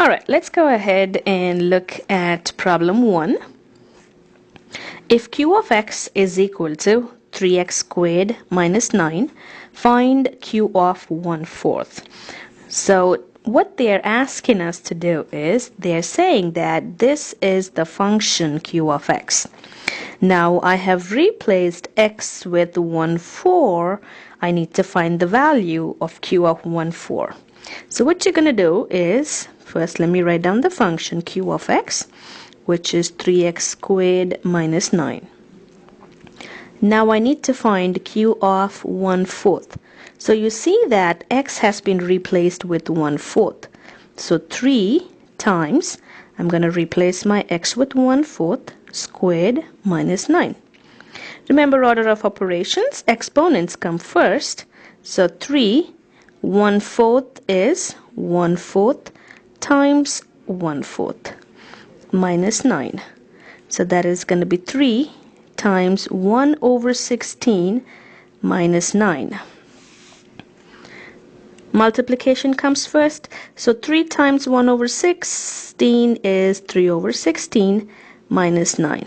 Alright, let's go ahead and look at problem 1. If q of x is equal to 3x squared minus 9, find q of 1/4. So what they're asking us to do is they're saying that this is the function q of x. Now I have replaced x with 1/4. I need to find the value of q of 1/4. So what you're going to do is, first let me write down the function q of x, which is 3x squared minus 9. Now I need to find q of 1/4. So you see that x has been replaced with 1/4. So 3 times, I'm going to replace my x with 1/4 squared minus 9. Remember order of operations, exponents come first. So 3 1/4 is 1/4 times 1/4 minus 9. So that is going to be 3 times 1/16 minus 9. Multiplication comes first. So 3 times 1/16 is 3/16 minus 9.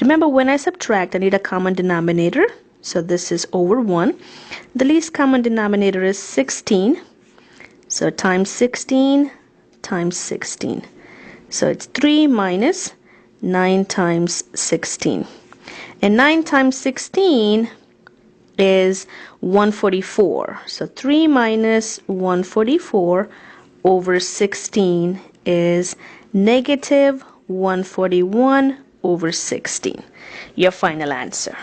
Remember, when I subtract, I need a common denominator. So this is over 1. The least common denominator is 16. So times 16 times 16. So it's 3 minus 9 times 16. And 9 times 16 is 144. So 3 minus 144 over 16 is negative 141 over 16. Your final answer.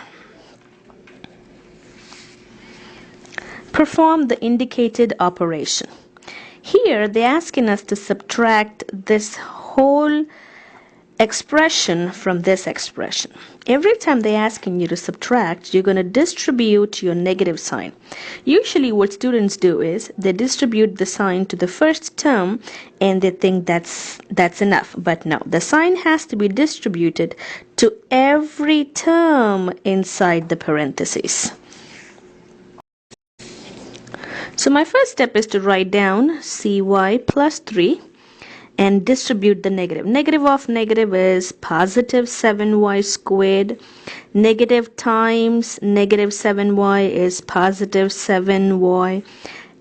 Perform the indicated operation. Here they're asking us to subtract this whole expression from this expression. Every time they're asking you to subtract, you're going to distribute your negative sign. Usually what students do is they distribute the sign to the first term and they think that's enough. But no, the sign has to be distributed to every term inside the parentheses. So my first step is to write down cy plus 3 and distribute the negative. Negative of negative is positive 7y squared. Negative times negative 7y is positive 7y.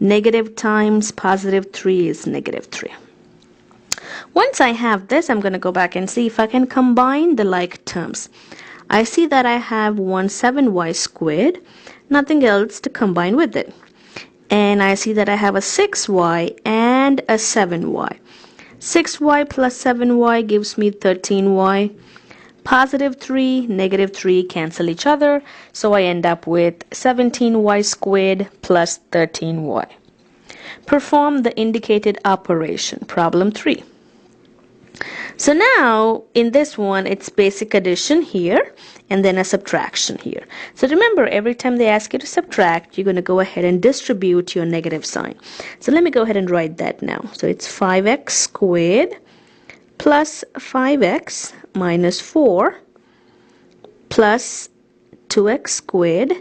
Negative times positive 3 is negative 3. Once I have this, I'm going to go back and see if I can combine the like terms. I see that I have 17y squared, nothing else to combine with it. And I see that I have a 6y and a 7y. 6y plus 7y gives me 13y. Positive 3, negative 3 cancel each other. So I end up with 17y squared plus 13y. Perform the indicated operation. Problem 3. So now in this one, it's basic addition here and then a subtraction here. So remember, every time they ask you to subtract, you're going to go ahead and distribute your negative sign. So let me go ahead and write that now. So it's 5x squared plus 5x minus 4 plus 2x squared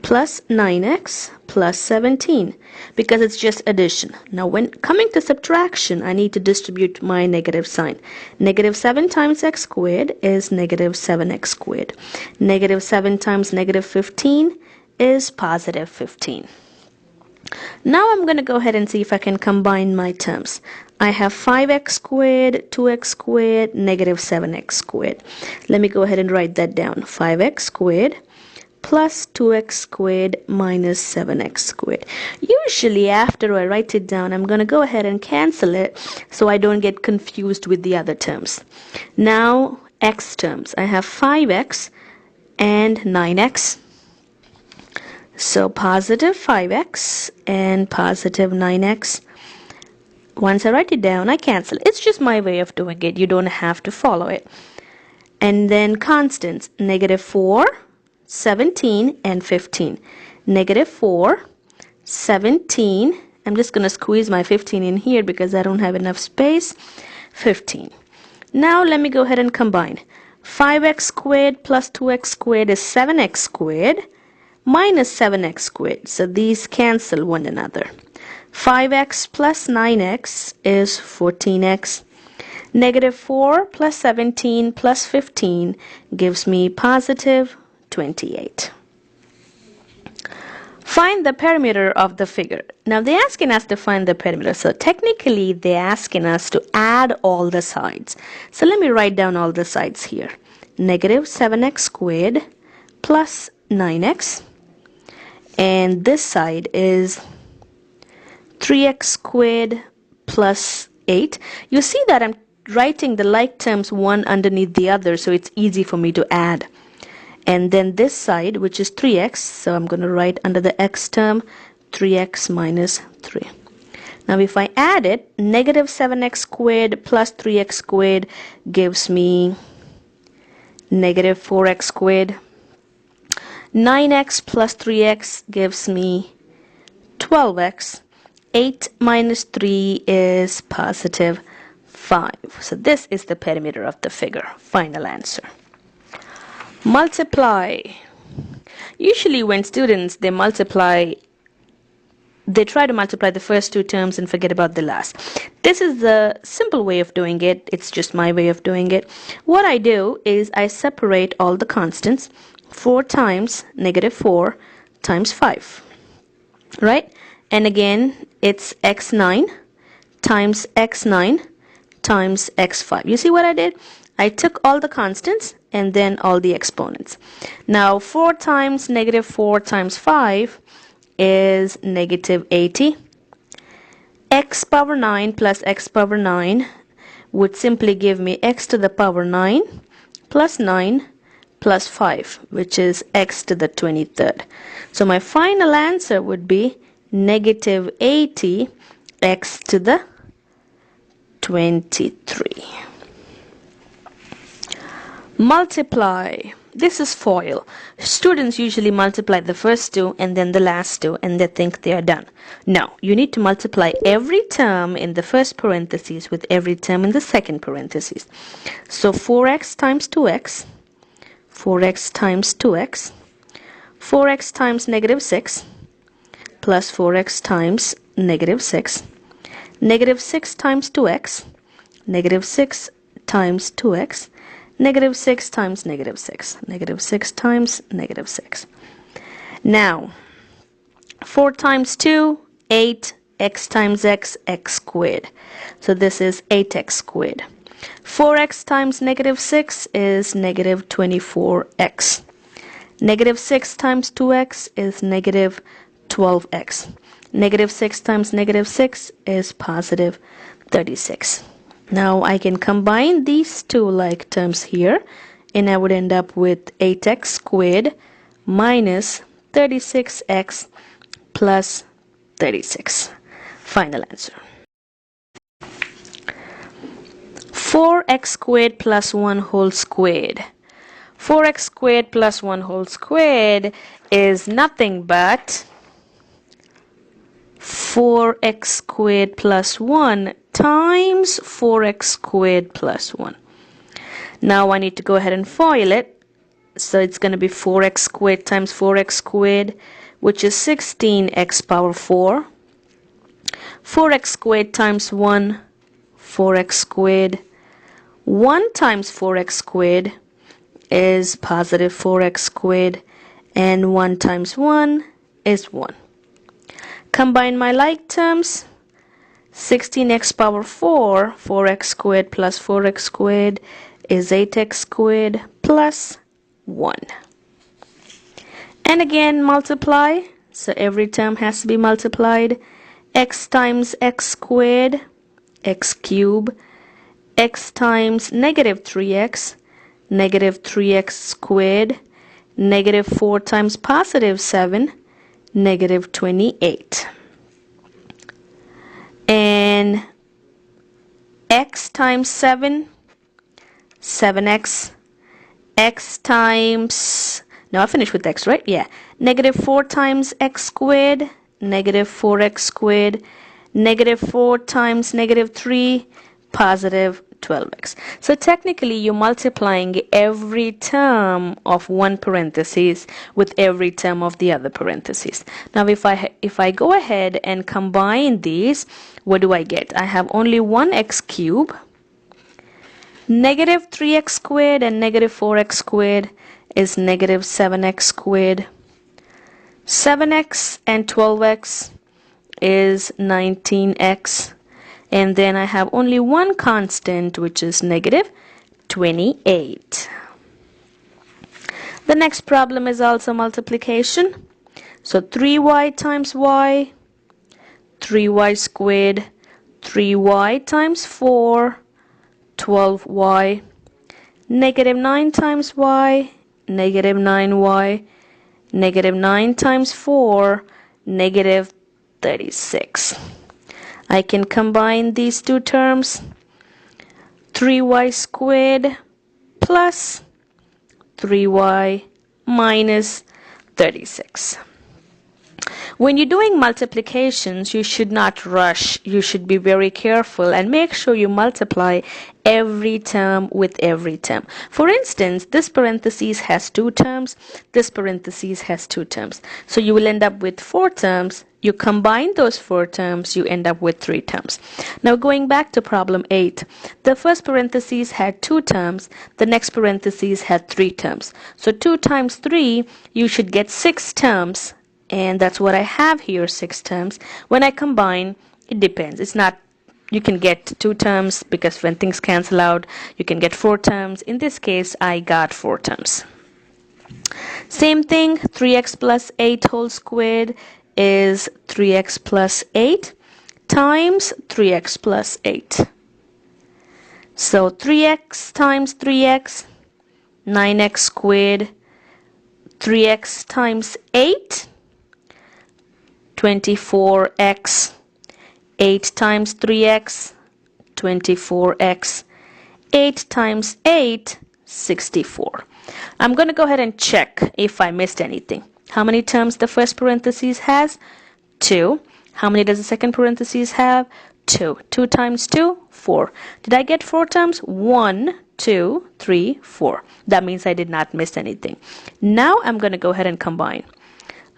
plus 9x plus 17, because it's just addition. Now when coming to subtraction, I need to distribute my negative sign. Negative 7 times x squared is negative 7x squared. Negative 7 times negative 15 is positive 15. Now I'm going to go ahead and see if I can combine my terms. I have 5x squared, 2x squared, negative 7x squared. Let me go ahead and write that down. 5x squared plus 2x squared minus 7x squared. Usually after I write it down, I'm going to go ahead and cancel it so I don't get confused with the other terms. Now x terms. I have 5x and 9x. So positive 5x and positive 9x. Once I write it down, I cancel. It's just my way of doing it. You don't have to follow it. And then constants. Negative 4, 17 and 15. Negative 4, 17. I'm just going to squeeze my 15 in here because I don't have enough space. 15. Now let me go ahead and combine. 5x squared plus 2x squared is 7x squared minus 7x squared. So these cancel one another. 5x plus 9x is 14x. Negative 4 plus 17 plus 15 gives me positive 28. Find the perimeter of the figure. Now they're asking us to find the perimeter. So technically they're asking us to add all the sides. So let me write down all the sides here. Negative 7x squared plus 9x. And this side is 3x squared plus 8. You see that I'm writing the like terms one underneath the other, so it's easy for me to add. And then this side, which is 3x, so I'm going to write under the x term 3x minus 3. Now if I add it, negative 7x squared plus 3x squared gives me negative 4x squared. 9x plus 3x gives me 12x. 8 minus 3 is positive 5. So this is the perimeter of the figure. Final answer. Multiply. Usually when students, they try to multiply the first two terms and forget about the last. This is the simple way of doing it. It's just my way of doing it. What I do is I separate all the constants. 4 times negative 4 times 5. Right? And again, it's x9 times x9 times x5. You see what I did? I took all the constants and then all the exponents. Now 4 times negative 4 times 5 is negative 80. X power 9 plus x power 9 would simply give me x to the power 9 plus 9 plus 5, which is x to the 23rd. So my final answer would be negative 80 x to the 23. Multiply. This is FOIL. Students usually multiply the first two and then the last two and they think they are done. No, you need to multiply every term in the first parentheses with every term in the second parentheses. So 4x times 2x, 4x times 2x, 4x times negative 6, plus 4x times negative 6, negative 6 times 2x, negative 6 times 2x, negative 6 times negative 6, negative 6 times negative 6. Now, 4 times 2, 8, x times x, x squared. So this is 8x squared. 4x times negative 6 is negative 24x. Negative 6 times 2x is negative 12x. Negative 6 times negative 6 is positive 36. Now I can combine these two like terms here and I would end up with 8x squared minus 36x plus 36. Final answer. 4x squared plus 1 whole squared. 4x squared plus 1 whole squared is nothing but 4x squared plus 1 times 4x squared plus 1. Now I need to go ahead and FOIL it. So it's going to be 4x squared times 4x squared, which is 16x power 4. 4x squared times 1, 4x squared. 1 times 4x squared is positive 4x squared, and 1 times 1 is 1. Combine my like terms. 16x power 4, 4x squared plus 4x squared is 8x squared plus 1. And again multiply, so every term has to be multiplied. X times x squared, x cubed, x times negative 3x, negative 3x squared, negative 4 times positive 7, negative 28. And x times 7, 7x, x times, now I finished with x, right? Yeah. Negative 4 times x squared, negative 4x squared, negative 4 times negative 3, positive 12x. So technically you're multiplying every term of one parenthesis with every term of the other parenthesis. Now if I go ahead and combine these, what do I get? I have only 1x cubed, negative 3x squared, and negative 4x squared is negative 7x squared. 7x and 12x is 19x. And then I have only one constant, which is negative 28. The next problem is also multiplication. So 3y times y, 3y squared, 3y times 4, 12y, negative 9 times y, negative 9y, negative 9 times 4, negative 36. I can combine these two terms. 3y squared plus 3y minus 36. When you're doing multiplications, you should not rush. You should be very careful and make sure you multiply every term with every term. For instance, this parenthesis has two terms, this parenthesis has two terms. So you will end up with 4 terms. You combine those 4 terms, you end up with 3 terms. Now going back to problem 8, the first parenthesis had 2 terms, the next parenthesis had 3 terms. So 2 times 3, you should get 6 terms. And that's what I have here, 6 terms. When I combine, it depends. It's not, you can get 2 terms because when things cancel out, you can get 4 terms. In this case, I got 4 terms. Same thing, 3x plus 8 whole squared is 3x plus 8 times 3x plus 8. So 3x times 3x, 9x squared, 3x times 8, 24x, 8 times 3x, 24x, 8 times 8, 64. I'm going to go ahead and check if I missed anything. How many terms the first parenthesis has? 2. How many does the second parenthesis have? 2. 2 times 2, 4. Did I get 4 terms? 1, 2, 3, 4. That means I did not miss anything. Now I'm going to go ahead and combine.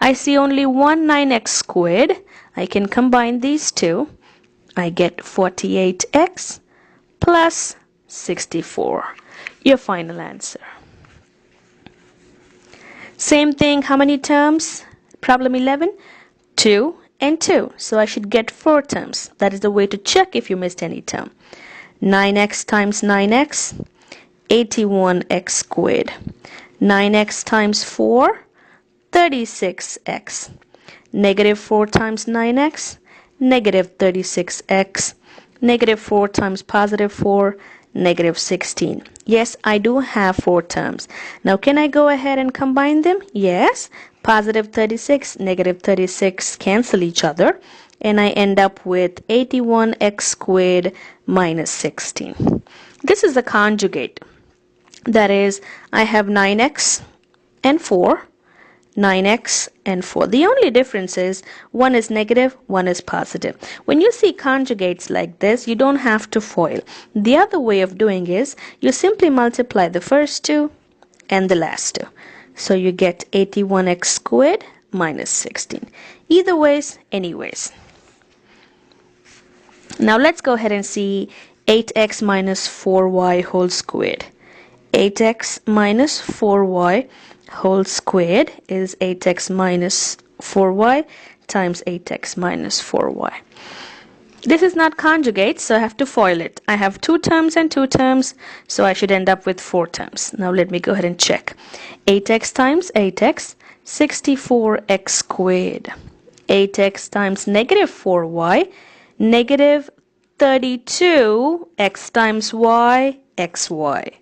I see only one 9x squared. I can combine these two. I get 48x plus 64. Your final answer. Same thing, how many terms? Problem 11, 2 and 2. So I should get 4 terms. That is the way to check if you missed any term. 9x times 9x, 81x squared. 9x times 4, 36x. Negative 4 times 9x, negative 36x. Negative 4 times positive 4, negative 16. Yes, I do have 4 terms. Now can I go ahead and combine them? Yes. Positive 36, negative 36 cancel each other. And I end up with 81x squared minus 16. This is a conjugate. That is, I have 9x and 4. 9x and 4. The only difference is one is negative, one is positive. When you see conjugates like this, you don't have to FOIL. The other way of doing is you simply multiply the first two and the last two. So you get 81x squared minus 16. Either ways, anyways. Now let's go ahead and see 8x minus 4y whole squared. 8x minus 4y whole squared is 8x minus 4y times 8x minus 4y. This is not conjugate, so I have to FOIL it. I have 2 terms and 2 terms, so I should end up with 4 terms. Now let me go ahead and check. 8x times 8x, 64x squared. 8x times negative 4y, negative 32x times y, xy.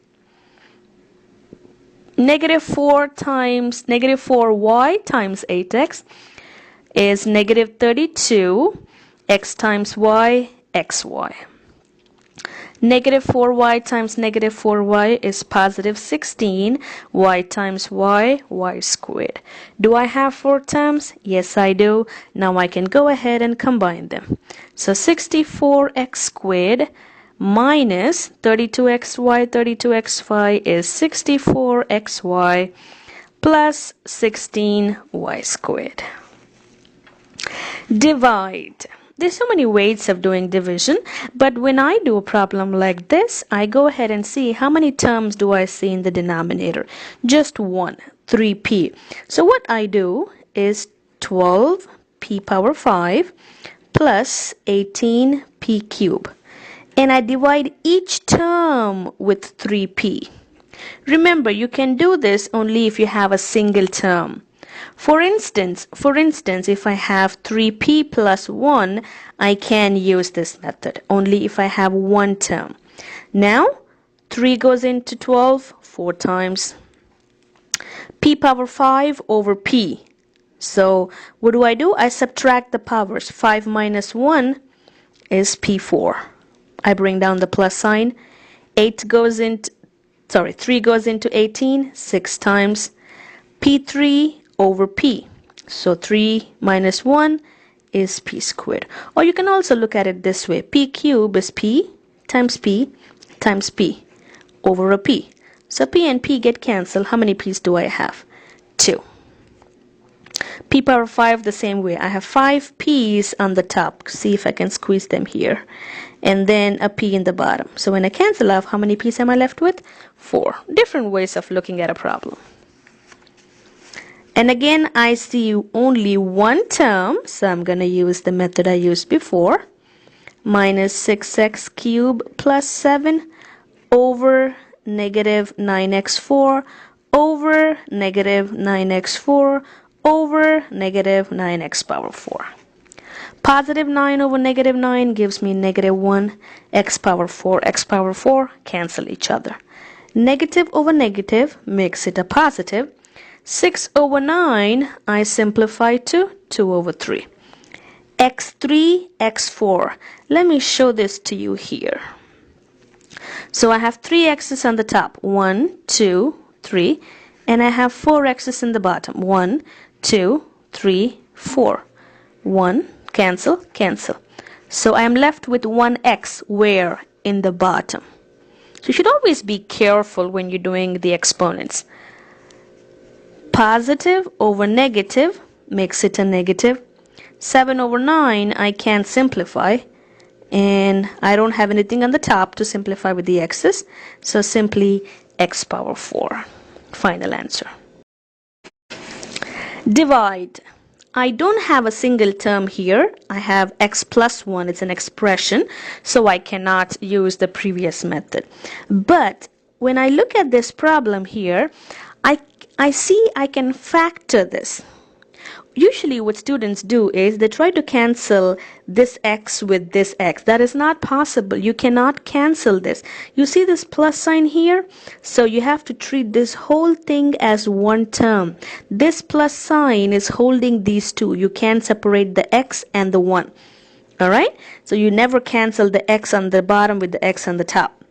Negative 4 times negative 4y times 8x is negative 32 x times y, xy. Negative 4y times negative 4y is positive 16 y times y, y squared. Do I have 4 terms? Yes, I do. Now I can go ahead and combine them. So 64x squared minus 32xy. 32xy is 64xy plus 16y squared. Divide. There's so many ways of doing division, but when I do a problem like this, I go ahead and see how many terms do I see in the denominator. Just one, 3p. So what I do is 12p power 5 plus 18p cube. And I divide each term with 3p. Remember, you can do this only if you have a single term. For instance, if I have 3p plus 1, I can use this method only if I have one term. Now, 3 goes into 12 4 times. P power 5 over p. So, what do? I subtract the powers. 5 minus 1 is p4. I bring down the plus sign. 3 goes into 18 6 times. P3 over p. So 3 minus 1 is p squared. Or you can also look at it this way. P cube is p times p times p over a p. So p and p get cancelled. How many p's do I have? 2. P power 5 the same way. I have 5 p's on the top. See if I can squeeze them here. And then a p in the bottom. So when I cancel off, how many p's am I left with? 4. Different ways of looking at a problem. And again, I see only one term, so I'm going to use the method I used before. Minus 6x cubed plus 7 over negative 9x4 over negative 9x4 over negative 9x power 4. Positive 9 over negative 9 gives me negative 1. X power 4 cancel each other. Negative over negative makes it a positive. 6 over 9, I simplify to 2 over 3. x3, x4. Let me show this to you here. So I have 3 x's on the top. 1, 2, 3. And I have 4 x's in the bottom. 1, 2, 3, 4. 1, cancel, cancel. So I am left with 1x where? In the bottom. So you should always be careful when you're doing the exponents. Positive over negative makes it a negative. 7 over 9 I can't simplify, and I don't have anything on the top to simplify with the x's, so simply x power 4. Final answer. Divide. I don't have a single term here. I have x plus 1. It's an expression, so I cannot use the previous method. But when I look at this problem here, I see I can factor this. Usually what students do is they try to cancel this x with this x. That is not possible. You cannot cancel this. You see this plus sign here? So you have to treat this whole thing as one term. This plus sign is holding these two. You can't separate the x and the 1. Alright? So you never cancel the x on the bottom with the x on the top.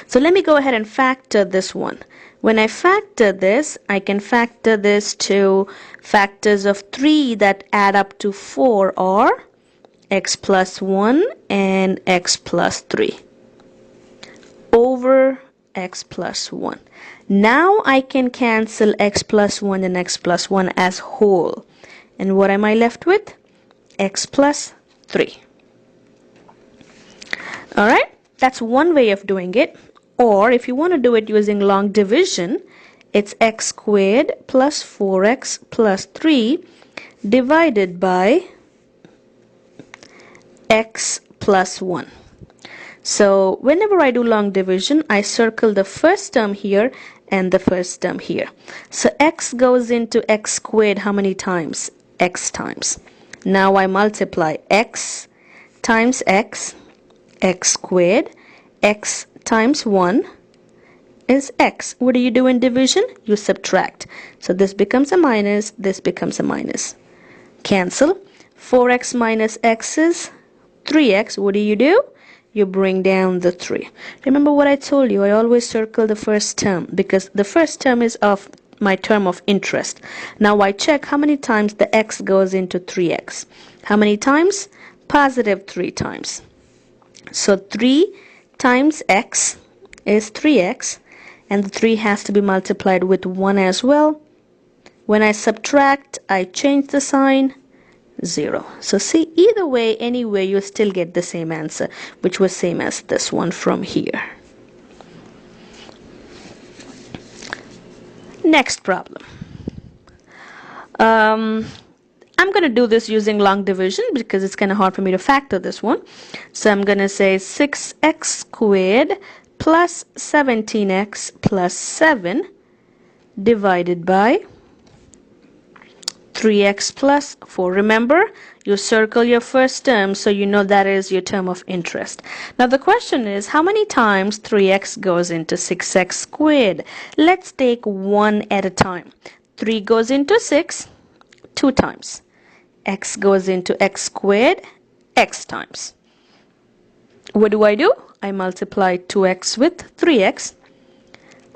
So let me go ahead and factor this one. When I factor this, I can factor this to factors of 3 that add up to 4 or x plus 1 and x plus 3 over x plus 1. Now I can cancel x plus 1 and x plus 1 as whole. And what am I left with? X plus 3. Alright, that's one way of doing it. Or if you want to do it using long division, it's x squared plus 4x plus 3 divided by x plus 1. So whenever I do long division, I circle the first term here and the first term here. So x goes into x squared how many times? X times. Now I multiply x times x squared, x times 1 is x. What do you do in division? You subtract. So this becomes a minus, this becomes a minus. Cancel. 4x minus x is 3x. What do? You bring down the 3. Remember what I told you, I always circle the first term because the first term is of my term of interest. Now I check how many times the x goes into 3x. How many times? Positive 3 times. So 3 times x is 3x, and the 3 has to be multiplied with 1 as well. When I subtract, I change the sign, 0. So see, either way, anyway, you still get the same answer, which was same as this one from here. Next problem. I'm going to do this using long division because it's kind of hard for me to factor this one. So I'm going to say 6x squared plus 17x plus 7 divided by 3x plus 4. Remember, you circle your first term so you know that is your term of interest. Now the question is, how many times 3x goes into 6x squared? Let's take one at a time. 3 goes into 6, 2 times. X goes into x squared, x times. What do? I multiply 2x with 3x.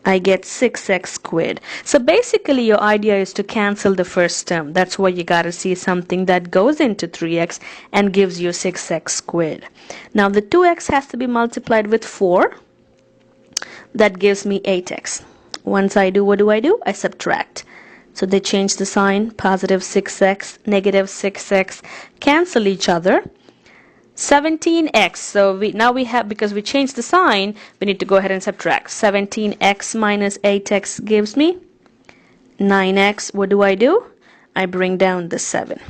I get 6x squared. So basically your idea is to cancel the first term. That's why you got to see something that goes into 3x and gives you 6x squared. Now the 2x has to be multiplied with 4. That gives me 8x. Once I do, what do? I subtract. So they change the sign, positive 6x, negative 6x, cancel each other. 17x, so now we have, because we changed the sign, we need to go ahead and subtract. 17x minus 8x gives me 9x. What do? I bring down the 7.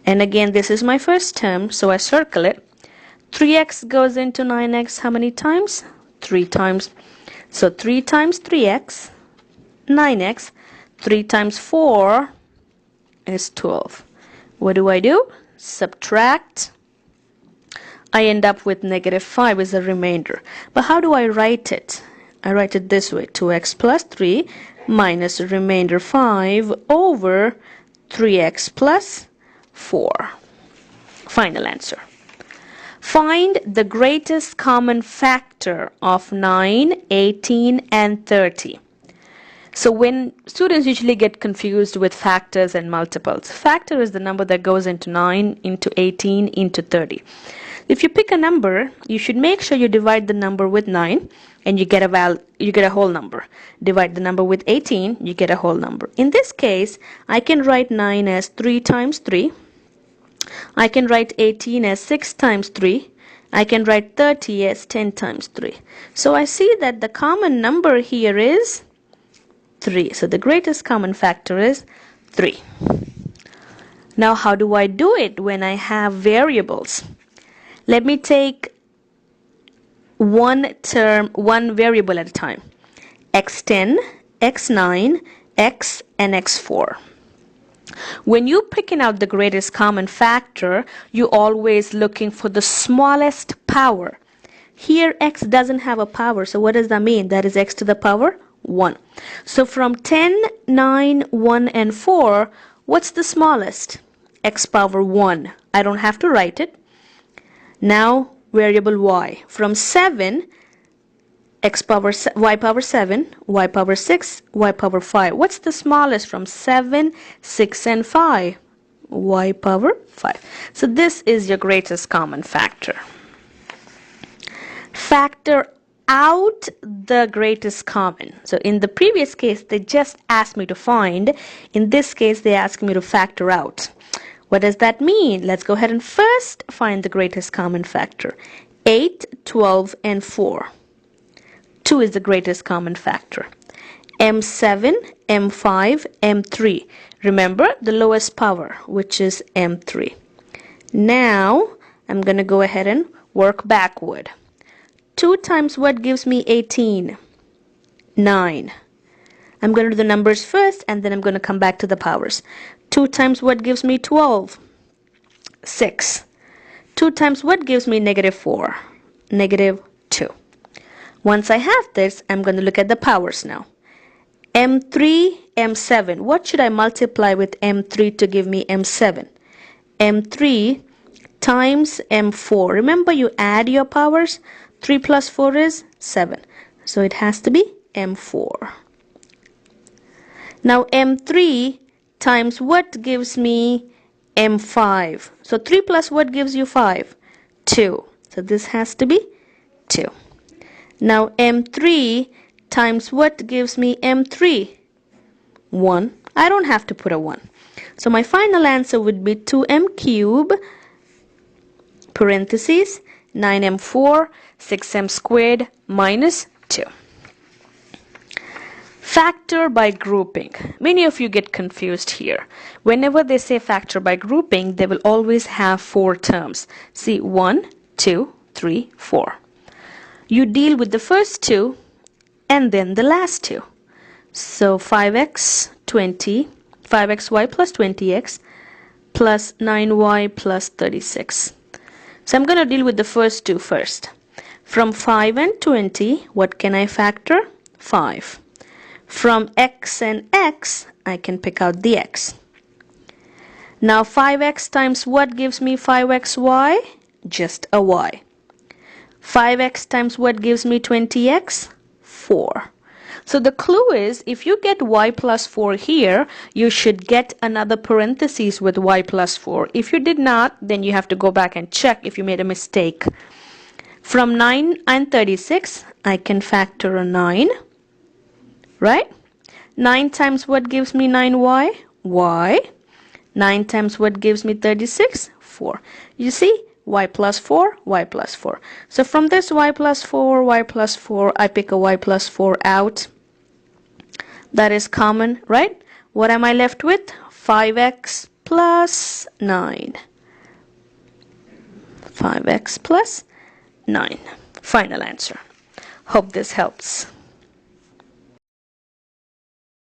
And again, this is my first term, so I circle it. 3x goes into 9x how many times? 3 times. So 3 times 3x, 9x. 3 times 4 is 12. What do? Subtract. I end up with negative 5 as a remainder. But how do I write it? I write it this way. 2x plus 3 minus the remainder 5 over 3x plus 4. Final answer. Find the greatest common factor of 9, 18, and 30. So when students usually get confused with factors and multiples, factor is the number that goes into 9, into 18, into 30. If you pick a number, you should make sure you divide the number with 9 and you get a whole number. Divide the number with 18, you get a whole number. In this case, I can write 9 as 3 times 3. I can write 18 as 6 times 3. I can write 30 as 10 times 3. So I see that the common number here is 3. So the greatest common factor is 3. Now how do I do it when I have variables? Let me take one variable at a time. x10, x9, x, and x4. When you're picking out the greatest common factor, you're always looking for the smallest power. Here x doesn't have a power, so what does that mean? That is x to the power 1. So from 10, 9, 1, and 4, what's the smallest? X power 1. I don't have to write it. Now variable y. From 7, y power 7, y power 6, y power 5. What's the smallest from 7, 6, and 5? Y power 5. So this is your greatest common factor. Factor out the greatest common. So in the previous case, they just asked me to find. In this case, they asked me to factor out. What does that mean? Let's go ahead and first find the greatest common factor. 8, 12, and 4. 2 is the greatest common factor. M7, M5, M3. Remember the lowest power, which is M3. Now, I'm going to go ahead and work backward. 2 times what gives me 18? 9. I'm going to do the numbers first and then I'm going to come back to the powers. 2 times what gives me 12? 6. 2 times what gives me negative 4? Negative 2. Once I have this, I'm going to look at the powers now. M3, M7. What should I multiply with M3 to give me M7? M3 times M4. Remember, you add your powers. 3 plus 4 is 7. So it has to be M4. Now M3 times what gives me M5? So 3 plus what gives you 5? 2. So this has to be 2. Now m3 times what gives me m3? 1. I don't have to put a 1. So my final answer would be 2m cube parentheses 9m4 6m squared minus 2. Factor by grouping. Many of you get confused here. Whenever they say factor by grouping, they will always have 4 terms. See, 1, 2, 3, 4. You deal with the first 2 and then the last 2. So 5xy plus 20x plus 9y plus 36. So I'm going to deal with the first 2 first. From 5 and 20, what can I factor? 5. From x and x, I can pick out the x. Now 5x times what gives me 5xy? Just a y. 5x times what gives me 20x? 4. So the clue is, if you get y plus 4 here, you should get another parenthesis with y plus 4. If you did not, then you have to go back and check if you made a mistake. From 9 and 36, I can factor a 9. Right? 9 times what gives me 9y? Y. 9 times what gives me 36? 4. You see? Y plus 4, y plus 4. So from this y plus 4, I pick a y plus 4 out. That is common, right? What am I left with? 5x plus 9. 5x plus 9. Final answer. Hope this helps.